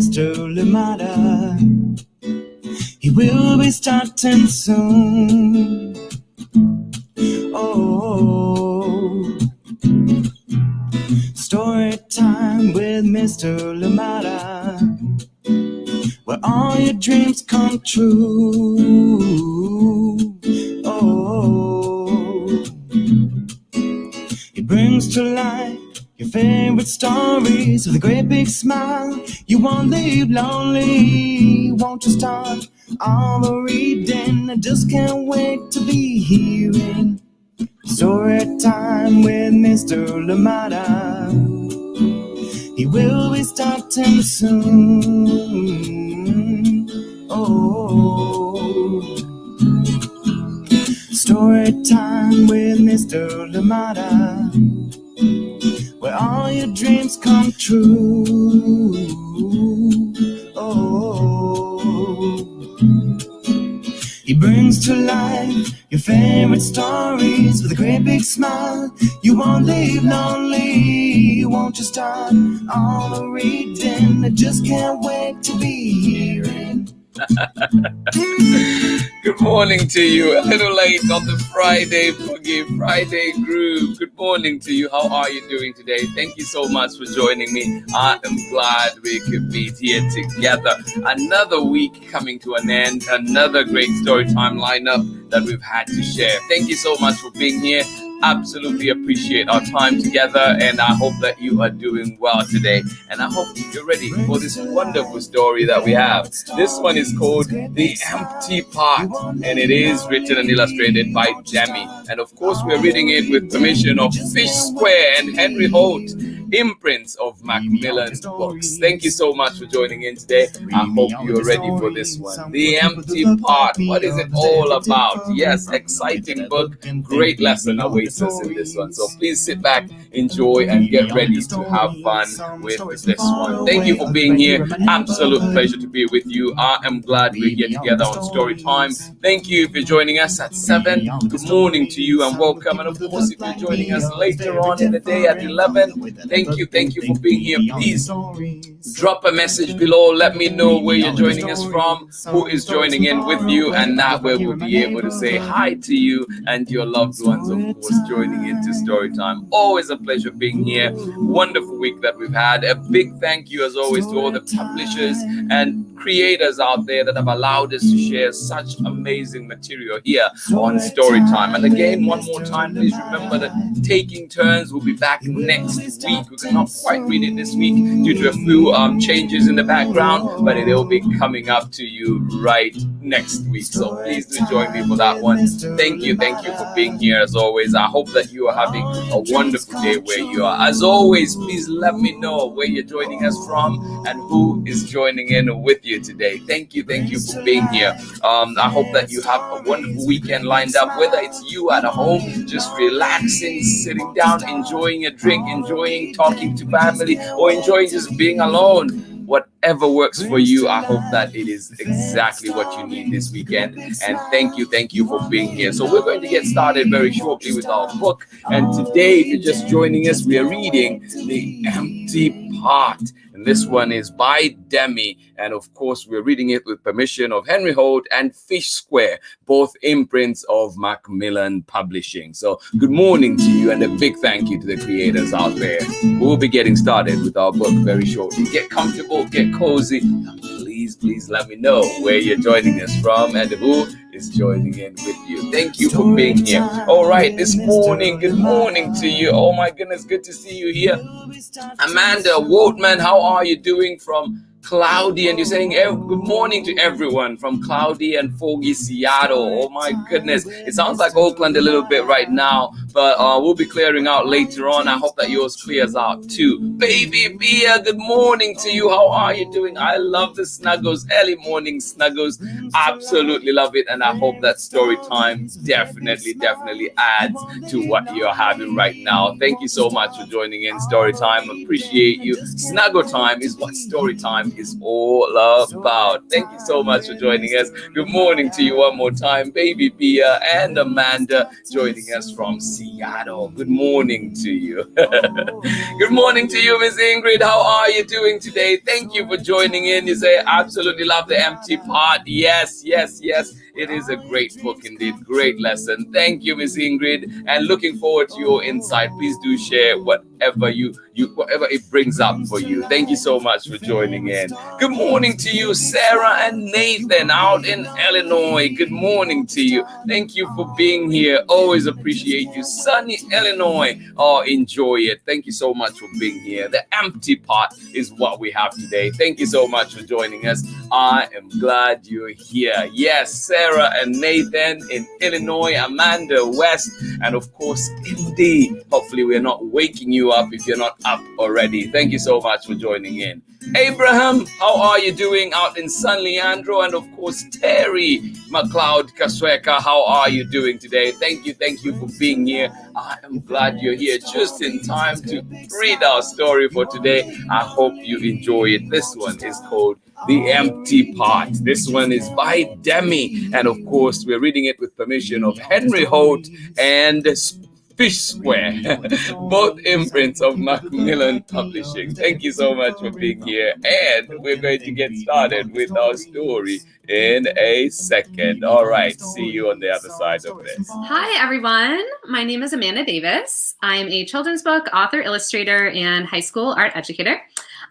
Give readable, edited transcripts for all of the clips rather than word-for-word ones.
Mr. Lamada. He will be starting soon. Oh, story time with Mr. Lamada, where all your dreams come true. Oh, he brings to life your favorite stories with a great big smile. You won't leave lonely, won't you start all the reading? I just can't wait to be hearing story time with Mr. Lamada. He will be starting soon. Oh, story time with Mr. Lamada, where all your dreams come true. Oh, he brings to life your favorite stories with a great big smile. You won't leave lonely, won't you start all the reading? I just can't wait to be hearing. Good morning to you. A little late on the Friday boogie, Friday groove. Good morning to you. How are you doing today? Thank you so much for joining me. I am glad we could be here together. Another week coming to an end. Another great story time lineup that we've had to share. Thank you so much for being here. Absolutely appreciate our time together, and I hope that you are doing well today, and I hope you're ready for this wonderful story that we have. This one is called The Empty Part, and it is written and illustrated by DEMI, and of course we're reading it with permission of Fish Square and Henry Holt, imprints of Macmillan books. Thank you so much for joining in today. I hope you're ready for this one. The Empty Part, what is it all about? Yes, exciting book, great lesson awaits us in this one. So please sit back, enjoy, and get ready to have fun with this one. Thank you for being here. Absolute pleasure to be with you. I am glad we're here together on Story Time. Thank you for joining us at 7. Good morning to you and welcome. And of course, if you're joining us later on in the day at 11, thank you for being here. Please drop a message below. Let me know where you're joining us from, who is joining in with you, and that way we'll be able to say hi to you and your loved ones, of course, joining into Story Time. Always a pleasure being here. Wonderful week that we've had. A big thank you as always to all the publishers and creators out there that have allowed us to share such amazing material here on Story Time. And again, one more time, please remember that Taking Turns will be back next week. We cannot quite read it this week due to a few changes in the background, but it will be coming up to you right next week. So please do join me for that one. Thank you for being here as always. I hope that you are having a wonderful day where you are. As always, please let me know where you're joining us from and who is joining in with you today. Thank you for being here. I hope that you have a wonderful weekend lined up, whether it's you at home, just relaxing, sitting down, enjoying a drink, enjoying talking to family, or enjoying just being alone. Whatever works for you, I hope that it is exactly what you need this weekend. And thank you for being here. So we're going to get started very shortly with our book. And today, if you're just joining us, we are reading The Empty Part. And this one is by DEMI. And of course, we're reading it with permission of Henry Holt and Fish Square, both imprints of Macmillan Publishing. So good morning to you and a big thank you to the creators out there. We'll be getting started with our book very shortly. Get comfortable, get cozy. Please let me know where you're joining us from and who is joining in with you. Thank you for being here. All right, this morning, good morning to you. Oh my goodness, good to see you here. Amanda Waltman, how are you doing from cloudy? And you're saying good morning to everyone from cloudy and foggy Seattle. Oh my goodness, it sounds like Oakland a little bit right now, but we'll be clearing out later on. I hope that yours clears out too. Baby Bia, good morning to you. How are you doing? I love the snuggles, early morning snuggles. Absolutely love it, and I hope that story time definitely adds to what you're having right now. Thank you so much for joining in Story Time. Appreciate you. Snuggle time is what story time program is all about. Thank you so much for joining us. Good morning to you one more time, Baby Pia and Amanda joining us from Seattle. Good morning to you. Good morning to you, Miss Ingrid. How are you doing today? Thank you for joining in. You say, absolutely love the empty part. Yes, yes, yes. It is a great book indeed. Great lesson. Thank you, Miss Ingrid. And looking forward to your insight. Please do share whatever whatever it brings up for you. Thank you so much for joining in. Good morning to you, Sarah and Nathan out in Illinois. Good morning to you. Thank you for being here. Always appreciate you. Sunny Illinois. Oh, enjoy it. Thank you so much for being here. The empty part is what we have today. Thank you so much for joining us. I am glad you're here. Yes, Sarah and Nathan in Illinois, Amanda West, and of course, Indy. Hopefully, we're not waking you up if you're not up already. Thank you so much for joining in. Abraham, how are you doing out in San Leandro? And of course, Terry McLeod Kasweka, how are you doing today? Thank you for being here. I am glad you're here just in time to read our story for today. I hope you enjoy it. This one is called The Empty Part. This one is by DEMI. And of course, we're reading it with permission of Henry Holt and Fish Square, both imprints of Macmillan Publishing. Thank you so much for being here. And we're going to get started with our story in a second. All right, see you on the other side of this. Hi, everyone. My name is Amanda Davis. I'm a children's book author, illustrator, and high school art educator.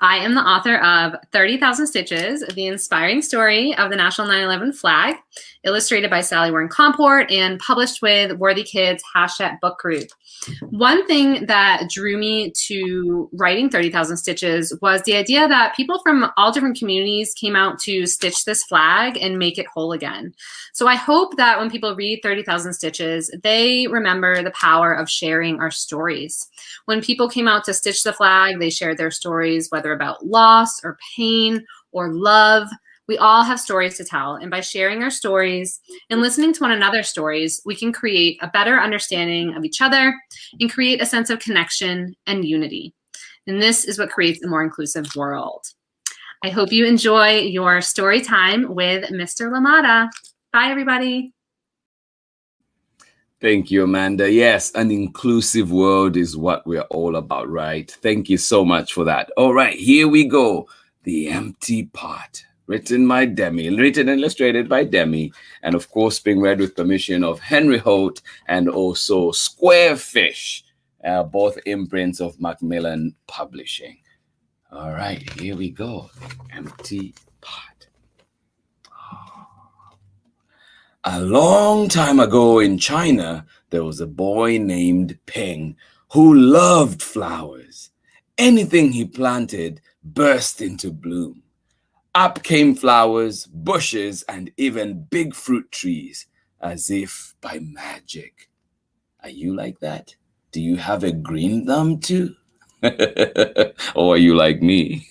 I am the author of 30,000 Stitches, the inspiring story of the National 9/11 flag, illustrated by Sally Warren Comport and published with Worthy Kids Hachette Book Group. One thing that drew me to writing 30,000 Stitches was the idea that people from all different communities came out to stitch this flag and make it whole again. So I hope that when people read 30,000 Stitches, they remember the power of sharing our stories. When people came out to stitch the flag, they shared their stories, whether about loss or pain or love. We all have stories to tell, and by sharing our stories and listening to one another's stories, we can create a better understanding of each other and create a sense of connection and unity. And this is what creates a more inclusive world. I hope you enjoy your story time with Mr. Lamada. Bye, everybody. Thank you, Amanda. Yes, an inclusive world is what we're all about, right? Thank you so much for that. All right, here we go. The Empty Part. Written by DEMI, written and illustrated by DEMI, and of course being read with permission of Henry Holt and also Squarefish, both imprints of Macmillan Publishing. All right, here we go. The Empty Part. A long time ago in China, there was a boy named Peng who loved flowers. Anything he planted burst into bloom. Up came flowers, bushes, and even big fruit trees, as if by magic. Are you like that? Do you have a green thumb too? Or are you like me?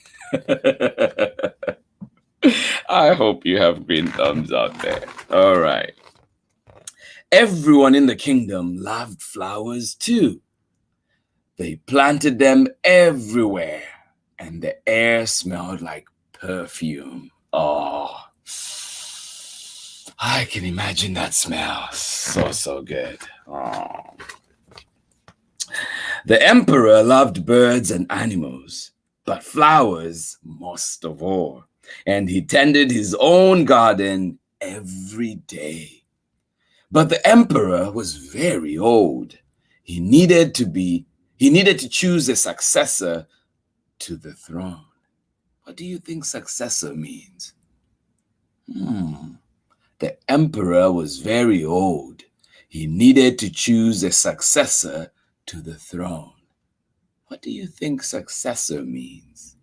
I hope you have green thumbs out there. All right. Everyone in the kingdom loved flowers too. They planted them everywhere, and the air smelled like perfume. Oh, I can imagine that smell. So good. Oh. The emperor loved birds and animals, but flowers most of all. And he tended his own garden every day. But the emperor was very old. He needed to choose a successor to the throne. What do you think successor means? The emperor was very old. He needed to choose a successor to the throne. What do you think successor means?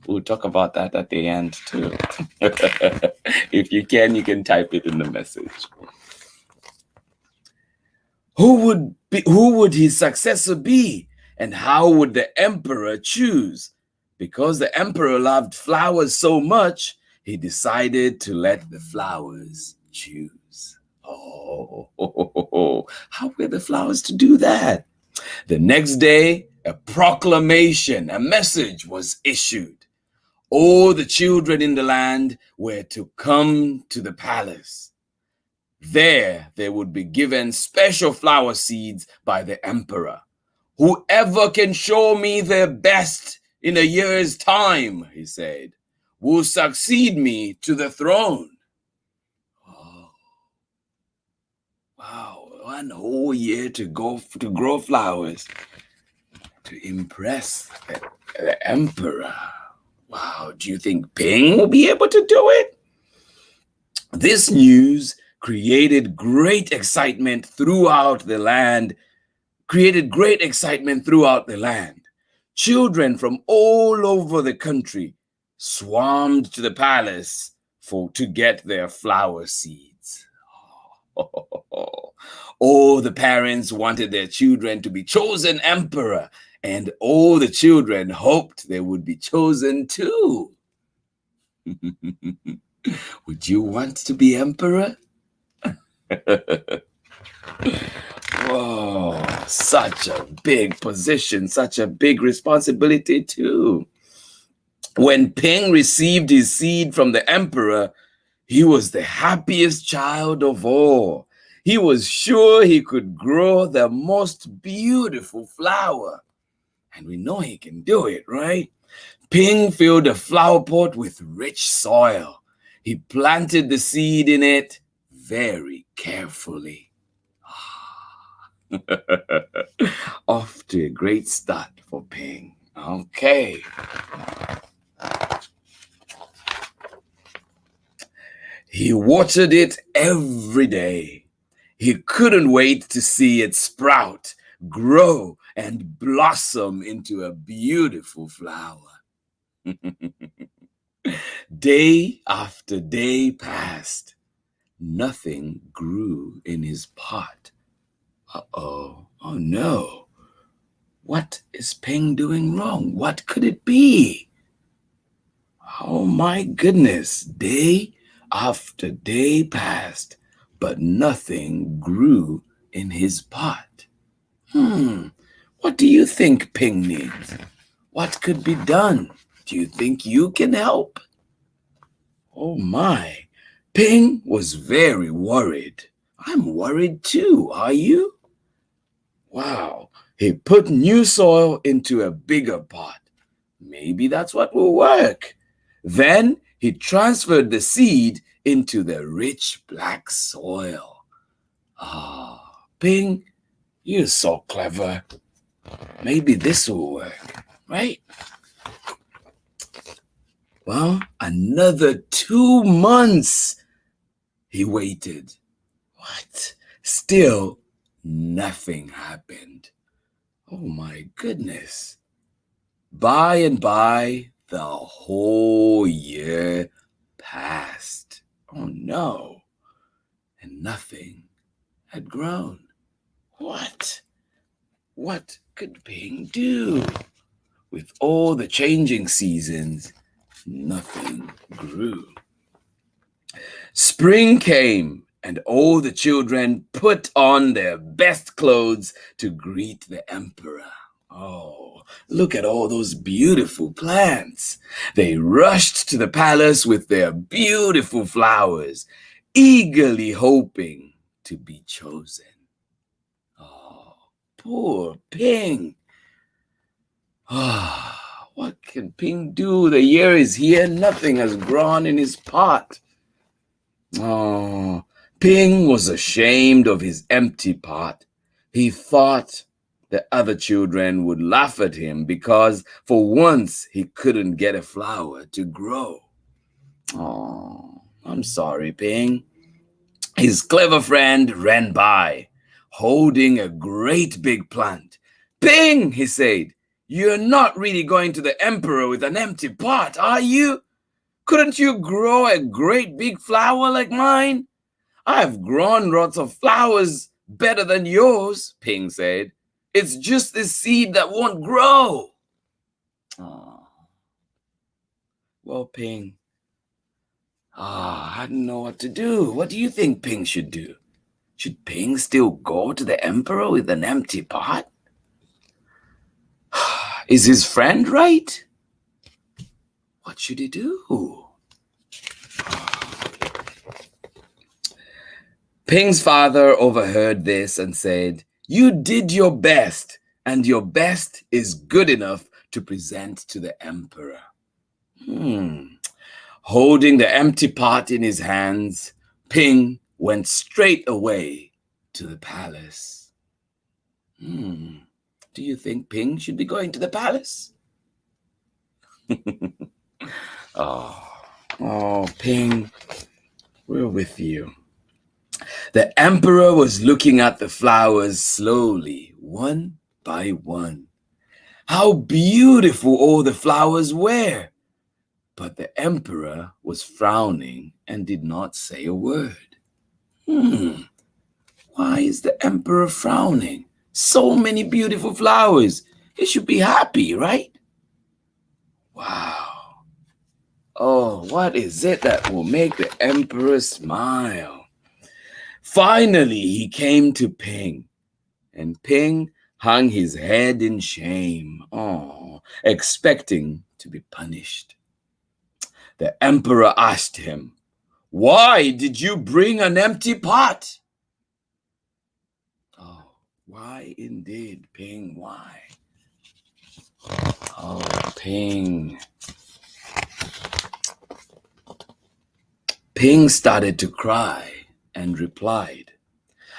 We'll talk about that at the end too. If you can type it in the message. Who would his successor be? And how would the emperor choose? Because the emperor loved flowers so much, he decided to let the flowers choose. Oh, how were the flowers to do that? The next day, a proclamation, a message was issued. All the children in the land were to come to the palace. There they would be given special flower seeds by the emperor. Whoever can show me their best in a year's time, he said, will succeed me to the throne. Oh, wow, 1 whole year to grow flowers to impress the emperor. Wow, do you think Ping will be able to do it? This news created great excitement throughout the land. Children from all over the country swarmed to the palace to get their flower seeds. All the parents wanted their children to be chosen emperor, and all the children hoped they would be chosen too. Would you want to be emperor? Whoa, such a big position, such a big responsibility too. When Ping received his seed from the emperor, he was the happiest child of all. He was sure he could grow the most beautiful flower. And we know he can do it, right? Ping filled a flower pot with rich soil. He planted the seed in it very carefully. Off to a great start for Ping. Okay. He watered it every day. He couldn't wait to see it sprout, grow, and blossom into a beautiful flower. Day after day passed. Nothing grew in his pot. Uh-oh. Oh no. What is Ping doing wrong? What could it be? Oh my goodness. Day after day passed, but nothing grew in his pot. What do you think Ping needs? What could be done? Do you think you can help? Oh my. Ping was very worried. I'm worried too. Are you? Wow. He put new soil into a bigger pot. Maybe that's what will work. Then he transferred the seed into the rich black soil. Ping, you're so clever. Maybe this will work, right? Well, another 2 months he waited. What? Still, nothing happened. Oh my goodness. By and by, the whole year passed. Oh no. And nothing had grown. What? What could Ping do? With all the changing seasons, nothing grew. Spring came, and all the children put on their best clothes to greet the emperor. Oh, look at all those beautiful plants. They rushed to the palace with their beautiful flowers, eagerly hoping to be chosen. Oh, poor Ping. What can Ping do? The year is here. Nothing has grown in his pot. Oh, Ping was ashamed of his empty pot. He thought the other children would laugh at him because for once he couldn't get a flower to grow. Oh, I'm sorry, Ping. His clever friend ran by, holding a great big plant. Ping, he said, you're not really going to the emperor with an empty pot, are you? Couldn't you grow a great big flower like mine? I've grown lots of flowers better than yours, Ping said. It's just this seed that won't grow. Oh. Well, Ping, I don't know what to do. What do you think Ping should do? Should Ping still go to the emperor with an empty pot? Is his friend right? What should he do? Ping's father overheard this and said, "You did your best, and your best is good enough to present to the emperor." Holding the empty pot in his hands, Ping went straight away to the palace. Do you think Ping should be going to the palace? Oh, Ping, we're with you. The emperor was looking at the flowers slowly, one by one. How beautiful all the flowers were! But the emperor was frowning and did not say a word. Why is the emperor frowning? So many beautiful flowers. He should be happy, right? Wow. Oh, what is it that will make the emperor smile? Finally, he came to Ping, and Ping hung his head in shame, expecting to be punished. The emperor asked him, "Why did you bring an empty pot?" Oh, why indeed, Ping, why? Oh, Ping. Ping started to cry and replied,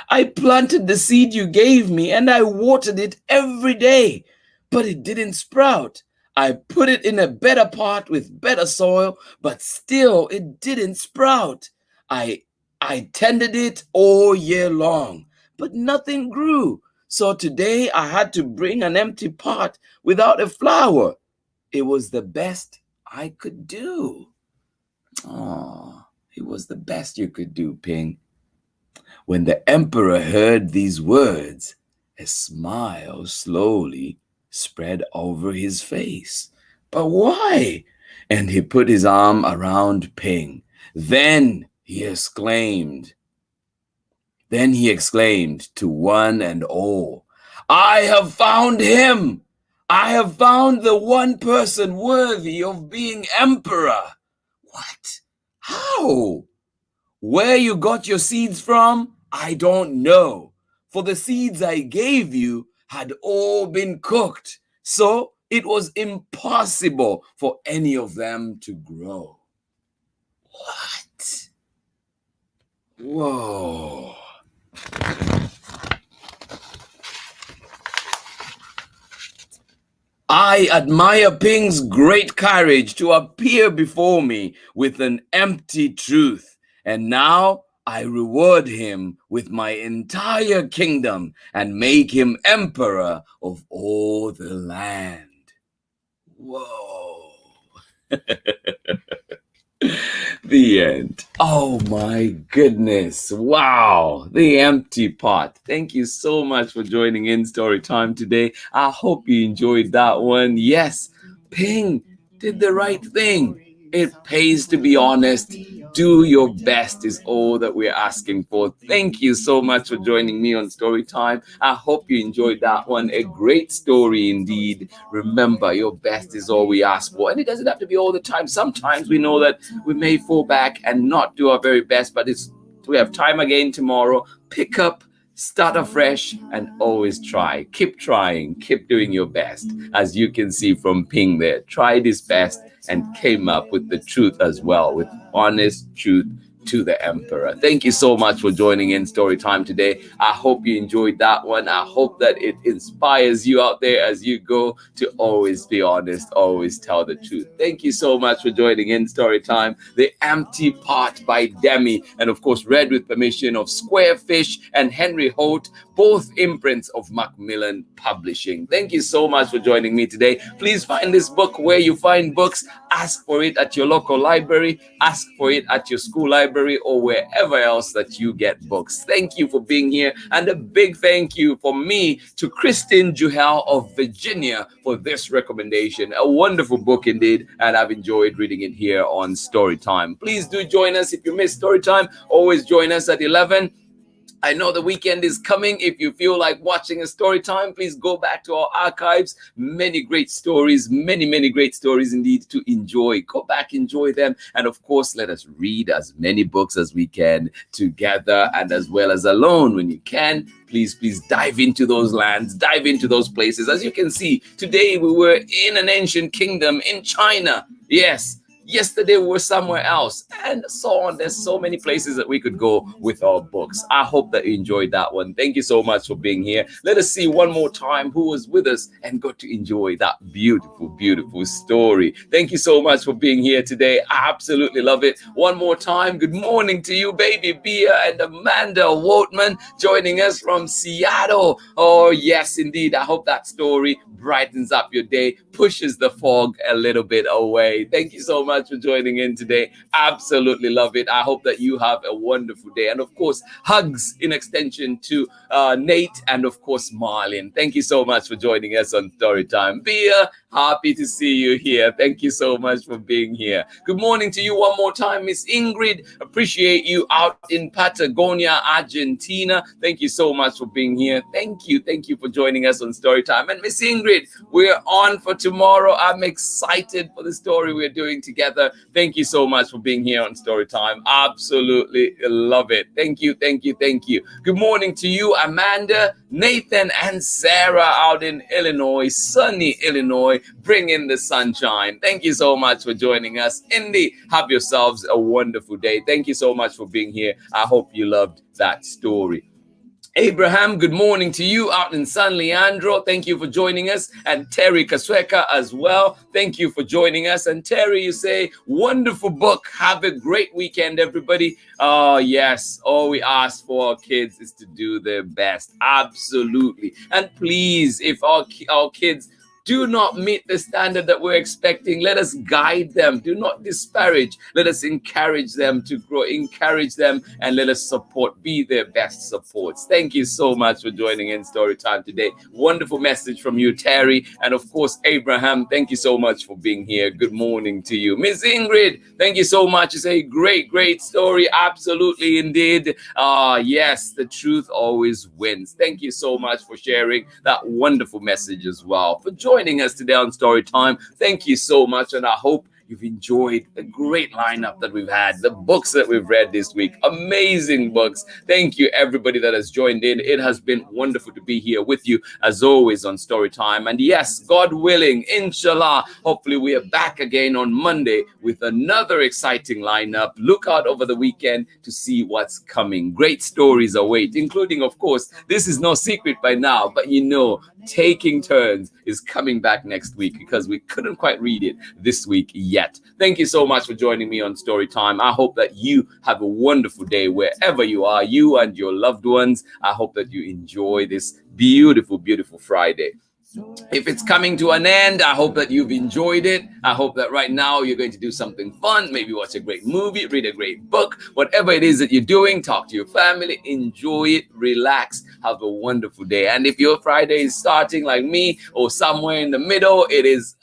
"I planted the seed you gave me and I watered it every day, but it didn't sprout. I put it in a better pot with better soil, but still it didn't sprout. I tended it all year long, but nothing grew. So today I had to bring an empty pot without a flower. It was the best I could do." Oh, it was the best you could do, Ping. When the emperor heard these words, a smile slowly spread over his face. "But why?" And he put his arm around Ping. Then he exclaimed to one and all, "I have found him! I have found the one person worthy of being emperor." What? How? Where you got your seeds from, I don't know. For the seeds I gave you had all been cooked, so it was impossible for any of them to grow. What? Whoa. I admire Ping's great courage to appear before me with an empty truth, and now I reward him with my entire kingdom and make him emperor of all the land. Whoa. The end. Oh my goodness. Wow. The empty pot. Thank you so much for joining in Story Time today. I hope you enjoyed that one. Yes, Ping did the right thing. It pays to be honest. Do your best is all that we're asking for. Thank you so much for joining me on Story Time. I hope you enjoyed that one. A great story indeed. Remember, your best is all we ask for. And it doesn't have to be all the time. Sometimes we know that we may fall back and not do our very best, but we have time again tomorrow. Pick up, start afresh, and always try. Keep trying. Keep doing your best. As you can see from Ping there, tried his best and came up with the truth as well, with honest truth to the emperor. Thank you so much for joining in Story Time today. I hope you enjoyed that one. I hope that it inspires you out there as you go to always be honest, always tell the truth. Thank you so much for joining in Story Time. The Empty Pot by DEMI, and of course read with permission of Squarefish and Henry Holt, both imprints of Macmillan Publishing. Thank you so much for joining me today. Please find this book where you find books. Ask for it at your local library, ask for it at your school library, or wherever else that you get books. Thank you for being here, and a big thank you from me to Christine Juhel of Virginia for this recommendation. A wonderful book indeed, and I've enjoyed reading it here on Story Time. Please do join us if you missed Story Time. Always join us at 11. I know the weekend is coming. If you feel like watching a story time, please go back to our archives. Many great stories, many great stories indeed to enjoy. Go back, enjoy them. And of course, let us read as many books as we can together and as well as alone when you can. Please dive into those lands, dive into those places. As you can see, today we were in an ancient kingdom in China. Yes. Yesterday we were somewhere else, and so on. There's so many places that we could go with our books. I hope that you enjoyed that one. Thank you so much for being here. Let us see one more time who was with us and got to enjoy that beautiful story. Thank you so much for being here today. I absolutely love it. One more time, good morning to you, baby Bia and Amanda Wotman, joining us from Seattle. Oh yes, indeed. I hope that story brightens up your day, pushes the fog a little bit away. Thank you so much for joining in today. Absolutely love it. I hope that you have a wonderful day. And of course, hugs in extension to Nate and of course Marlin. Thank you so much for joining us on Storytime. Bia, happy to see you here. Thank you so much for being here. Good morning to you one more time, Miss Ingrid. Appreciate you out in Patagonia, Argentina. Thank you so much for being here. Thank you for joining us on Storytime. And Miss Ingrid, we're on for tomorrow. I'm excited for the story we're doing together. Thank you so much for being here on Storytime. Absolutely love it. Thank you. Good morning to you, Amanda, Nathan, and Sarah out in Illinois, sunny Illinois, bringing the sunshine. Thank you so much for joining us. Indy, have yourselves a wonderful day. Thank you so much for being here. I hope you loved that story. Abraham, good morning to you out in San Leandro. Thank you for joining us. And Terry Kasweka as well. Thank you for joining us. And Terry, you say, wonderful book. Have a great weekend, everybody. Oh, yes. All we ask for our kids is to do their best. Absolutely. And please, if our kids do not meet the standard that we're expecting, let us guide them. Do not disparage. Let us encourage them to grow, encourage them, and let us support, be their best supports. Thank you so much for joining in Storytime today. Wonderful message from you, Terry. And of course, Abraham, thank you so much for being here. Good morning to you. Miss Ingrid, thank you so much. It's a great story. Absolutely, indeed. Yes, the truth always wins. Thank you so much for sharing that wonderful message as well. For joining us today on Storytime. Thank you so much, and I hope you've enjoyed the great lineup that we've had, the books that we've read this week. Amazing books. Thank you, everybody that has joined in. It has been wonderful to be here with you, as always, on Storytime. And yes, God willing, inshallah, hopefully we are back again on Monday with another exciting lineup. Look out over the weekend to see what's coming. Great stories await, including, of course, this is no secret by now, but you know, Taking Turns is coming back next week because we couldn't quite read it this week yet. Thank you so much for joining me on Storytime. I hope that you have a wonderful day wherever you are, you and your loved ones. I hope that you enjoy this beautiful Friday. If it's coming to an end, I hope that you've enjoyed it. I hope that right now you're going to do something fun, maybe watch a great movie, read a great book, whatever it is that you're doing, talk to your family, enjoy it, relax, have a wonderful day. And if your Friday is starting like me or somewhere in the middle, it is,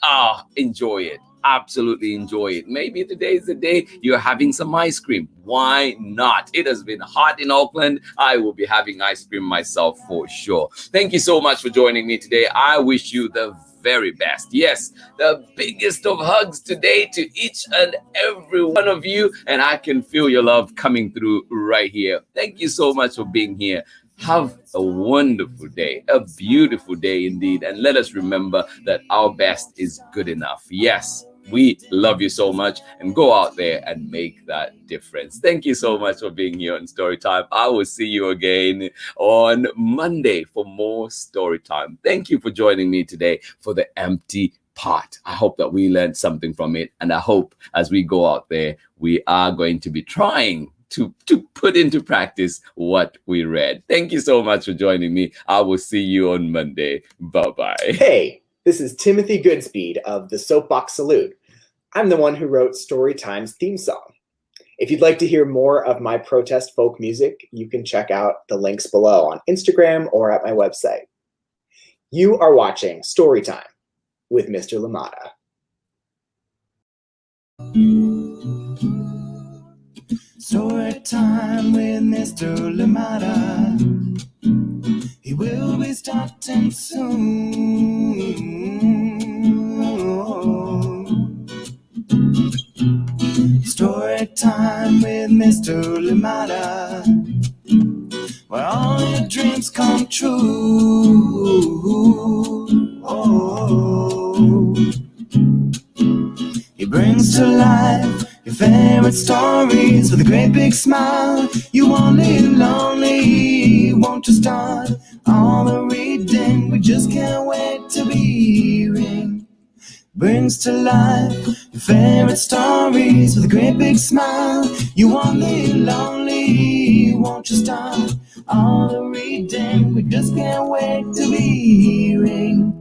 enjoy it. Absolutely enjoy it. Maybe today is the day you're having some ice cream. Why not? It has been hot in Auckland. I will be having ice cream myself for sure. Thank you so much for joining me today. I wish you the very best. Yes, the biggest of hugs today to each and every one of you. And I can feel your love coming through right here. Thank you so much for being here. Have a wonderful day, a beautiful day indeed. And let us remember that our best is good enough. Yes, we love you so much, and go out there and make that difference. Thank you so much for being here on Storytime. I will see you again on Monday for more Storytime. Thank you for joining me today for the empty part. I hope that we learned something from it, and I hope as we go out there, we are going to be trying to put into practice what we read. Thank you so much for joining me. I will see you on Monday. Bye-bye. Hey, this is Timothy Goodspeed of the Soapbox Salute. I'm the one who wrote Storytime's theme song. If you'd like to hear more of my protest folk music, you can check out the links below on Instagram or at my website. You are watching Storytime with Mr. Lamada. Story time with Mr. Lamada. He will be starting soon. Story time with Mr. Lamada, where all your dreams come true. Oh, he brings to life your favorite stories with a great big smile. You won't live lonely, won't you start all the reading? We just can't wait to be hearing. Brings to life your favorite stories with a great big smile. You won't live lonely, won't you start all the reading? We just can't wait to be hearing.